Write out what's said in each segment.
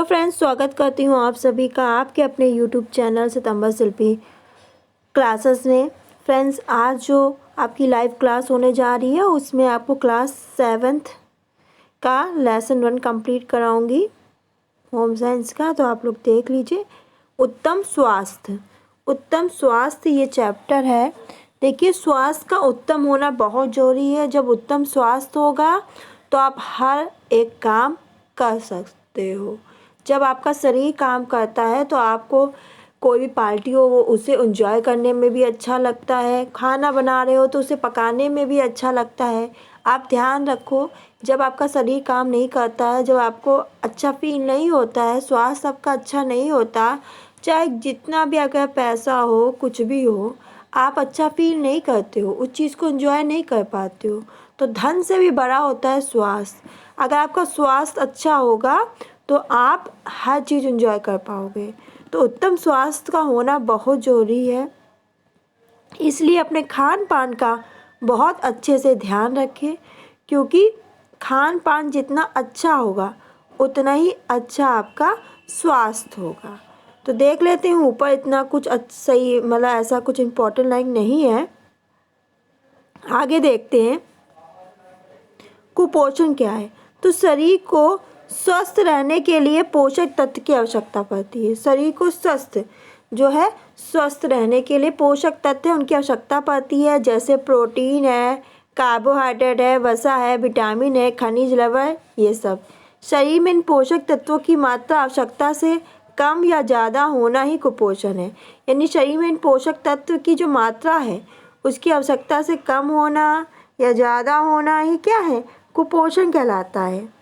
Friends, स्वागत करती हूँ आप सभी का आपके अपने यूट्यूब चैनल सितंबर शिल्पी क्लासेस में। फ्रेंड्स, आज जो आपकी लाइव क्लास होने जा रही है उसमें आपको क्लास 7th का लेसन 1 कंप्लीट कराऊंगी होम साइंस का। तो आप लोग देख लीजिए। उत्तम स्वास्थ्य ये चैप्टर है। देखिए, स्वास्थ्य का उत्तम होना बहुत ज़रूरी है। जब उत्तम स्वास्थ्य होगा तो आप हर एक काम कर सकते हो। जब आपका शरीर काम करता है तो आपको कोई भी पार्टी हो वो उसे एंजॉय करने में भी अच्छा लगता है। खाना बना रहे हो तो उसे पकाने में भी अच्छा लगता है। आप ध्यान रखो, जब आपका शरीर काम नहीं करता है, जब आपको अच्छा फील नहीं होता है, स्वास्थ्य आपका अच्छा नहीं होता, चाहे जितना भी आपका पैसा हो, कुछ भी हो, आप अच्छा फील नहीं करते हो, उस चीज़ को एंजॉय नहीं कर पाते हो। तो धन से भी बड़ा होता है स्वास्थ्य। अगर आपका स्वास्थ्य अच्छा होगा तो आप हर चीज़ एंजॉय कर पाओगे। तो उत्तम स्वास्थ्य का होना बहुत ज़रूरी है। इसलिए अपने खान पान का बहुत अच्छे से ध्यान रखें, क्योंकि खान पान जितना अच्छा होगा उतना ही अच्छा आपका स्वास्थ्य होगा। तो देख लेते हैं, ऊपर इतना कुछ सही मतलब ऐसा कुछ इम्पोर्टेंट लाइन नहीं है। आगे देखते हैं कुपोषण क्या है। तो शरीर को स्वस्थ रहने के लिए पोषक तत्व की आवश्यकता पड़ती है। शरीर को स्वस्थ रहने के लिए पोषक तत्व उनकी आवश्यकता पड़ती है, जैसे प्रोटीन है, कार्बोहाइड्रेट है, वसा है, विटामिन है, खनिज लवण, ये सब। शरीर में इन पोषक तत्वों की मात्रा आवश्यकता से कम या ज़्यादा होना ही कुपोषण है। यानी शरीर में इन पोषक तत्व की जो मात्रा है उसकी आवश्यकता से कम होना या ज़्यादा होना ही क्या है, कुपोषण कहलाता है।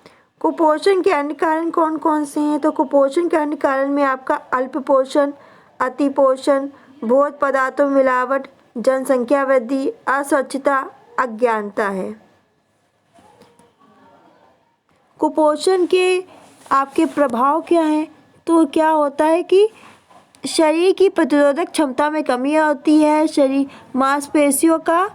कुपोषण के अन्य कारण कौन कौन से हैं? तो कुपोषण के अन्य कारण में आपका अल्प पोषण, अतिपोषण, भोज्य पदार्थों में मिलावट, जनसंख्या वृद्धि, अस्वच्छता, अज्ञानता है। कुपोषण के आपके प्रभाव क्या हैं? तो क्या होता है कि शरीर की प्रतिरोधक क्षमता में कमी होती है, शरीर मांसपेशियों का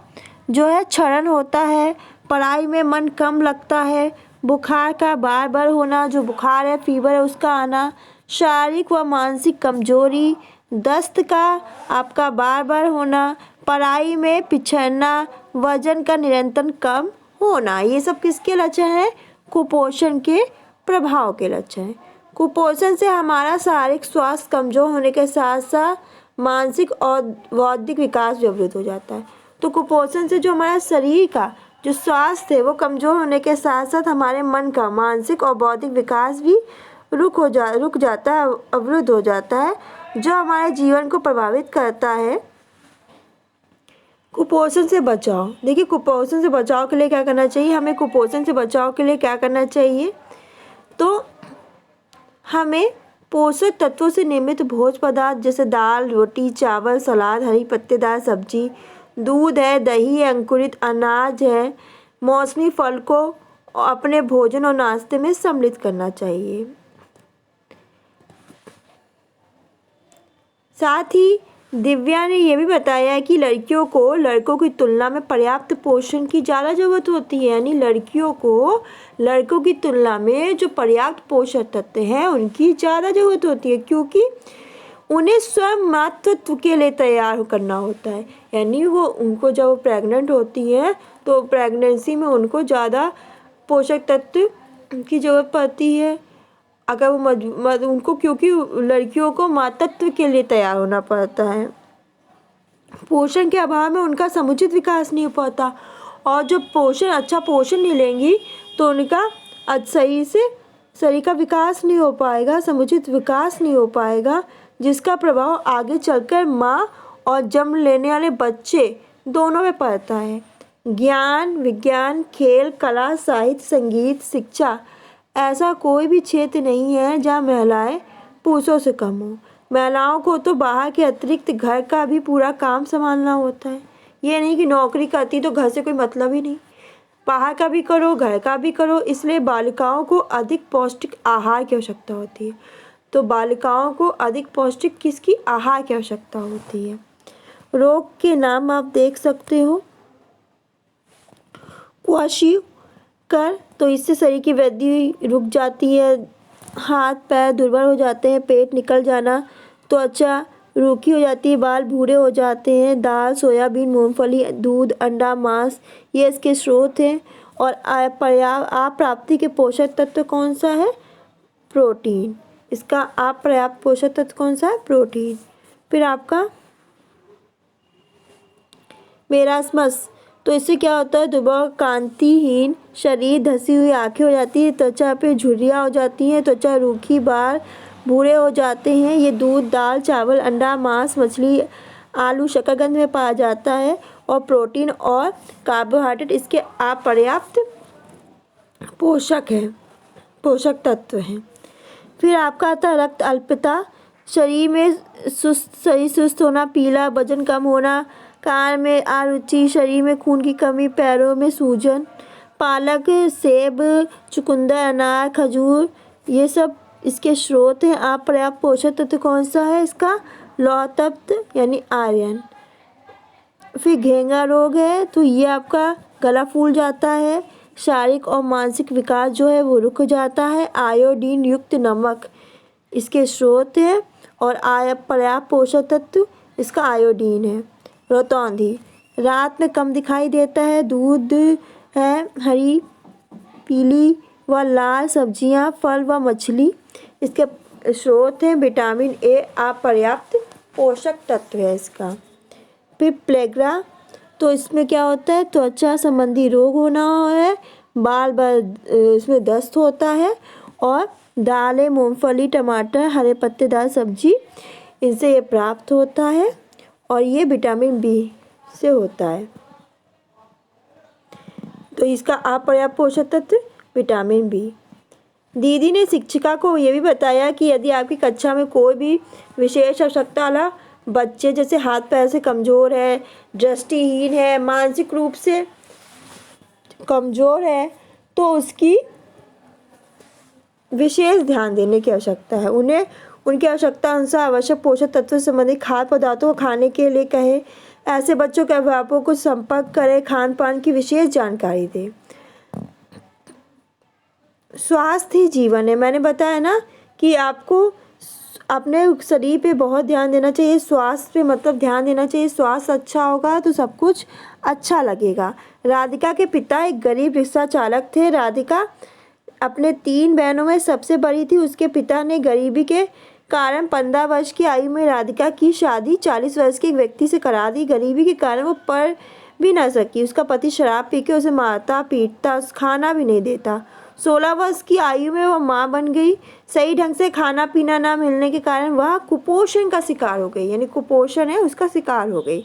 जो है क्षरण होता है, पढ़ाई में मन कम लगता है, बुखार का बार बार होना, जो बुखार है फीवर है उसका आना, शारीरिक व मानसिक कमजोरी, दस्त का आपका बार बार होना, पढ़ाई में पिछड़ना, वजन का निरंतर कम होना, ये सब किसके लक्षण हैं? कुपोषण के प्रभाव के लक्षण हैं। कुपोषण से हमारा शारीरिक स्वास्थ्य कमजोर होने के साथ साथ मानसिक और बौद्धिक विकास भी अवरुद्ध हो जाता है। तो कुपोषण से जो हमारा शरीर का जो स्वास्थ्य है वो कमज़ोर होने के साथ साथ हमारे मन का मानसिक और बौद्धिक विकास भी रुक जाता है, अवरुद्ध हो जाता है, जो हमारे जीवन को प्रभावित करता है। कुपोषण से बचाव। देखिए, कुपोषण से बचाव के लिए क्या करना चाहिए हमें? कुपोषण से बचाव के लिए क्या करना चाहिए? तो हमें पोषक तत्वों से निर्मित भोज्य पदार्थ जैसे दाल, रोटी, चावल, सलाद, हरी पत्तेदार सब्जी, दूध है, दही है, अंकुरित अनाज है, मौसमी फल को अपने भोजन और नाश्ते में सम्मिलित करना चाहिए। साथ ही दिव्या ने यह भी बताया है कि लड़कियों को लड़कों की तुलना में पर्याप्त पोषण की ज़्यादा ज़रूरत होती है। यानी लड़कियों को लड़कों की तुलना में जो पर्याप्त पोषक तत्व हैं उनकी ज़्यादा ज़रूरत होती है, क्योंकि उन्हें स्वयं मातृत्व के लिए तैयार करना होता है। यानी उनको जब वो प्रेग्नेंट होती हैं तो प्रेगनेंसी में उनको ज़्यादा पोषक तत्व की ज़रूरत पड़ती है। अगर वो उनको, क्योंकि लड़कियों को मातृत्व के लिए तैयार होना पड़ता है, पोषण के अभाव में उनका समुचित विकास नहीं हो पाता। और जो अच्छा पोषण नहीं लेंगी तो उनका सही से शरीर का विकास नहीं हो पाएगा, समुचित विकास नहीं हो पाएगा, जिसका प्रभाव आगे चलकर माँ और जन्म लेने वाले बच्चे दोनों में पड़ता है। ज्ञान, विज्ञान, खेल, कला, साहित्य, संगीत, शिक्षा, ऐसा कोई भी क्षेत्र नहीं है जहाँ महिलाएं पुरुषों से कम हो। महिलाओं को तो बाहर के अतिरिक्त घर का भी पूरा काम संभालना होता है। ये नहीं कि नौकरी करती तो घर से कोई मतलब ही नहीं, बाहर का भी करो, घर का भी करो। इसलिए बालिकाओं को अधिक पौष्टिक आहार की आवश्यकता होती है। तो बालिकाओं को अधिक पौष्टिक किसकी आहार की आवश्यकता होती है? रोग के नाम आप देख सकते हो। क्वाशी कर, तो इससे शरीर की वृद्धि रुक जाती है, हाथ पैर दुर्बल हो जाते हैं, पेट निकल जाना, त्वचा रूखी हो जाती है, बाल भूरे हो जाते हैं। दाल, सोयाबीन, मूंगफली, दूध, अंडा, मांस ये इसके स्रोत हैं। और अप्राप्ति के पोषक तत्व कौन सा है? प्रोटीन। इसका अपर्याप्त पोषक तत्व कौन सा है? प्रोटीन। फिर आपका मेरास्मस, तो इससे क्या होता है? दुबला कांतिहीन शरीर, धसी हुई आंखें हो जाती है, त्वचा पे झुर्रियाँ हो जाती हैं, त्वचा रूखी, बाल भूरे हो जाते हैं। ये दूध, दाल, चावल, अंडा, मांस, मछली, आलू, शकरकंद में पाया जाता है। और प्रोटीन और कार्बोहाइड्रेट इसके अपर्याप्त पोषक तत्व हैं। फिर आपका आता है रक्त अल्पता, शरीर सुस्त होना, पीला, वजन कम होना, कान में अरुचि, शरीर में खून की कमी, पैरों में सूजन। पालक, सेब, चुकंदर, अनार, खजूर ये सब इसके स्रोत हैं। अपर्याप्त पोषक तत्व कौन सा है इसका? लौह तत्व यानी आयरन। फिर घेंगा रोग है, तो ये आपका गला फूल जाता है, शारीरिक और मानसिक विकास जो है वो रुक जाता है। आयोडीन युक्त नमक इसके स्रोत है। और पर्याप्त पोषक तत्व इसका आयोडीन है। रतौंधी, रात में कम दिखाई देता है। दूध है, हरी, पीली व लाल सब्जियां, फल व मछली इसके स्रोत हैं। विटामिन ए अपर्याप्त पोषक तत्व है इसका। फिर प्लेग्रा, तो इसमें क्या होता है? त्वचा संबंधी रोग होना है, इसमें दस्त होता है। और दालें, मूंगफली, टमाटर, हरे पत्तेदार सब्जी इनसे ये प्राप्त होता है। और ये विटामिन बी से होता है। तो इसका अपर्याप्त पोषक तत्व विटामिन बी। दीदी ने शिक्षिका को ये भी बताया कि यदि आपकी कक्षा में कोई भी विशेष आवश्यकता वाला बच्चे जैसे हाथ पैर से कमज़ोर है, दृष्टिहीन है, मानसिक रूप से कमज़ोर है, तो उसकी विशेष ध्यान देने की आवश्यकता है। उन्हें उनकी आवश्यकता अनुसार आवश्यक पोषक तत्व से संबंधित खाद्य पदार्थों को खाने के लिए कहें। ऐसे बच्चों के अभिभावकों को संपर्क करें, खान पान की विशेष जानकारी दें। स्वास्थ्य ही जीवन है। मैंने बताया ना कि आपको अपने शरीर पे बहुत ध्यान देना चाहिए, स्वास्थ्य पे मतलब ध्यान देना चाहिए। स्वास्थ्य अच्छा होगा तो सब कुछ अच्छा लगेगा। राधिका के पिता एक गरीब रिक्शा चालक थे। राधिका अपने 3 बहनों में सबसे बड़ी थी। उसके पिता ने गरीबी के कारण 15 वर्ष की आयु में राधिका की शादी 40 वर्ष के एक व्यक्ति से करा दी। गरीबी के कारण वो पढ़ भी ना सकी। उसका पति शराब पी के उसे मारता पीटता, खाना भी नहीं देता। 16 वर्ष की आयु में वह माँ बन गई। सही ढंग से खाना पीना ना मिलने के कारण वह कुपोषण का शिकार हो गई, यानी कुपोषण है उसका शिकार हो गई।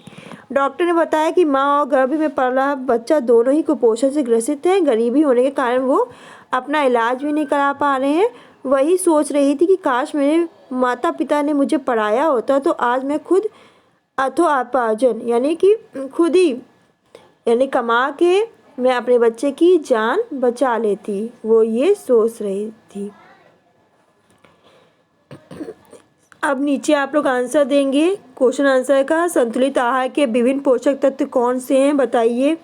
डॉक्टर ने बताया कि माँ और गर्भ में पल रहा बच्चा दोनों ही कुपोषण से ग्रसित हैं। गरीबी होने के कारण वो अपना इलाज भी नहीं करा पा रहे हैं। वही सोच रही थी कि काश मेरे माता पिता ने मुझे पढ़ाया होता तो आज मैं खुद अर्थोपार्जन यानी कि खुद ही यानी कमा के मैं अपने बच्चे की जान बचा लेती। वो ये सोच रही थी। अब नीचे आप लोग आंसर देंगे क्वेश्चन आंसर का। संतुलित आहार के विभिन्न पोषक तत्व कौन से हैं बताइए।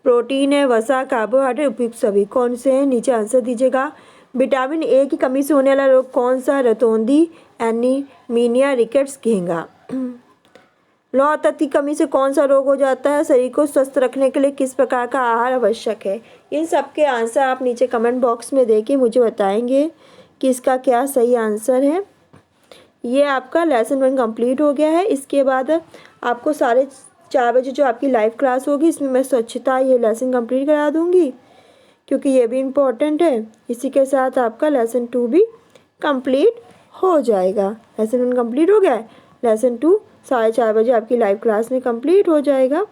प्रोटीन है, वसा, कार्बोहाइड्रेट, उपयुक्त सभी कौन से हैं नीचे आंसर दीजिएगा। विटामिन ए की कमी से होने वाला रोग कौन सा? रतौंधी, एनीमिया, रिकेट्स, घेंगा। लौह तत्व की कमी से कौन सा रोग हो जाता है? शरीर को स्वस्थ रखने के लिए किस प्रकार का आहार आवश्यक है? इन सब के आंसर आप नीचे कमेंट बॉक्स में देके मुझे बताएंगे कि इसका क्या सही आंसर है। ये आपका लेसन 1 कंप्लीट हो गया है। इसके बाद आपको 4:30 बजे जो आपकी लाइव क्लास होगी इसमें मैं स्वच्छता ये लेसन कंप्लीट करा दूँगी क्योंकि ये भी इम्पोर्टेंट है। इसी के साथ आपका लेसन 2 भी कंप्लीट हो जाएगा। लेसन 1 कंप्लीट हो गया है, लेसन 2 4:30 बजे आपकी लाइव क्लास में कंप्लीट हो जाएगा।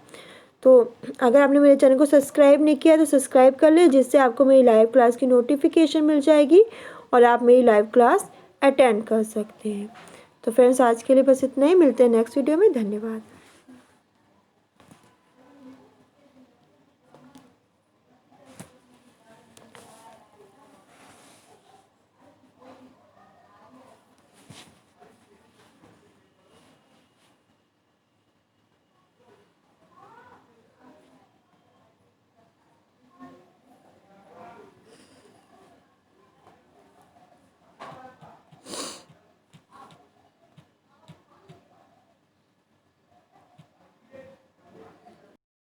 तो अगर आपने मेरे चैनल को सब्सक्राइब नहीं किया तो सब्सक्राइब कर ले, जिससे आपको मेरी लाइव क्लास की नोटिफिकेशन मिल जाएगी और आप मेरी लाइव क्लास अटेंड कर सकते हैं। तो फ्रेंड्स आज के लिए बस इतना ही। मिलते हैं नेक्स्ट वीडियो में। धन्यवाद।